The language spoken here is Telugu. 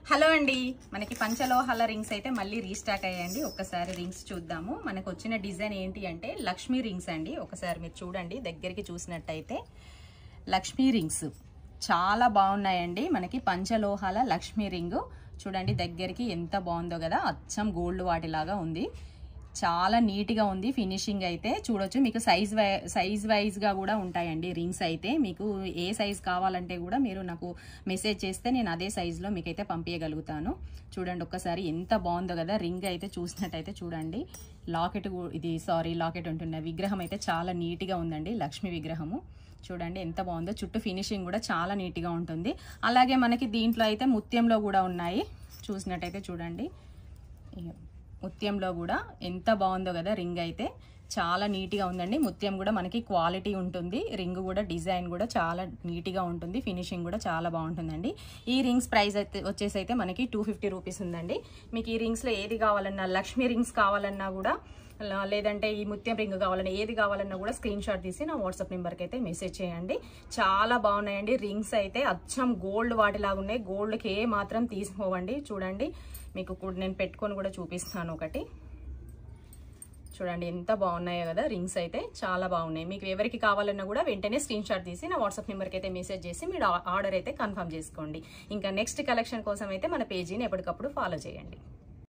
హలో అండి, మనకి పంచలోహాల రింగ్స్ అయితే మళ్ళీ రీస్టాక్ అయ్యాయండి. ఒక్కసారి రింగ్స్ చూద్దాము. మనకు వచ్చిన డిజైన్ ఏంటి అంటే లక్ష్మీ రింగ్స్ అండి. ఒకసారి మీరు చూడండి, దగ్గరికి చూసినట్టయితే లక్ష్మీ రింగ్స్ చాలా బాగున్నాయండి. మనకి పంచలోహాల లక్ష్మీ రింగ్ చూడండి, దగ్గరికి ఎంత బాగుందో కదా, అచ్చం గోల్డ్ వాటిలాగా ఉంది. చాలా నీట్గా ఉంది. ఫినిషింగ్ అయితే చూడొచ్చు. మీకు సైజ్ వైజ్గా కూడా ఉంటాయండి రింగ్స్ అయితే. మీకు ఏ సైజ్ కావాలంటే కూడా మీరు నాకు మెసేజ్ చేస్తే నేను అదే సైజులో మీకైతే పంపించగలుగుతాను. చూడండి ఒక్కసారి ఎంత బాగుందో కదా. రింగ్ అయితే చూసినట్టయితే చూడండి, లాకెట్ లాకెట్ ఉంటున్న విగ్రహం అయితే చాలా నీట్గా ఉందండి. లక్ష్మీ విగ్రహము చూడండి ఎంత బాగుందో. చుట్టూ ఫినిషింగ్ కూడా చాలా నీట్గా ఉంటుంది. అలాగే మనకి దీంట్లో అయితే ముత్యంలో కూడా ఉన్నాయి. చూసినట్టయితే చూడండి, ముత్యంలో కూడా ఎంత బాగుందో కదా. రింగ్ అయితే చాలా నీట్గా ఉందండి. ముత్యం కూడా మనకి క్వాలిటీ ఉంటుంది. రింగ్ కూడా డిజైన్ కూడా చాలా నీట్గా ఉంటుంది. ఫినిషింగ్ కూడా చాలా బాగుంటుందండి. ఈ రింగ్స్ ప్రైస్ అయితే వచ్చేసి అయితే మనకి 250 రూపీస్ ఉందండి. మీకు ఈ రింగ్స్లో ఏది కావాలన్నా, లక్ష్మీ రింగ్స్ కావాలన్నా కూడా, లేదంటే ఈ ముత్యం రింగ్ కావాలన్నా, ఏది కావాలన్నా కూడా స్క్రీన్ షాట్ తీసి నా వాట్సాప్ నెంబర్కి అయితే మెసేజ్ చేయండి. చాలా బాగున్నాయండి. రింగ్స్ అయితే అచ్చం గోల్డ్ వాటిలాగా ఉన్నాయి. గోల్డ్కి ఏ మాత్రం తీసుకోవండి. చూడండి, మీకు కూడా నేను పెట్టుకొని కూడా చూపిస్తాను ఒకటి. చూడండి ఎంత బాగున్నాయో కదా. రింగ్స్ అయితే చాలా బాగున్నాయి. మీకు ఎవరికి కావాలన్నా కూడా వెంటనే స్క్రీన్ షాట్ తీసి నా వాట్సాప్ నెంబర్కి అయితే మెసేజ్ చేసి మీరు ఆర్డర్ అయితే కన్ఫర్మ్ చేసుకోండి. ఇంకా నెక్స్ట్ కలెక్షన్ కోసం అయితే మన పేజీని ఎప్పటికప్పుడు ఫాలో చేయండి.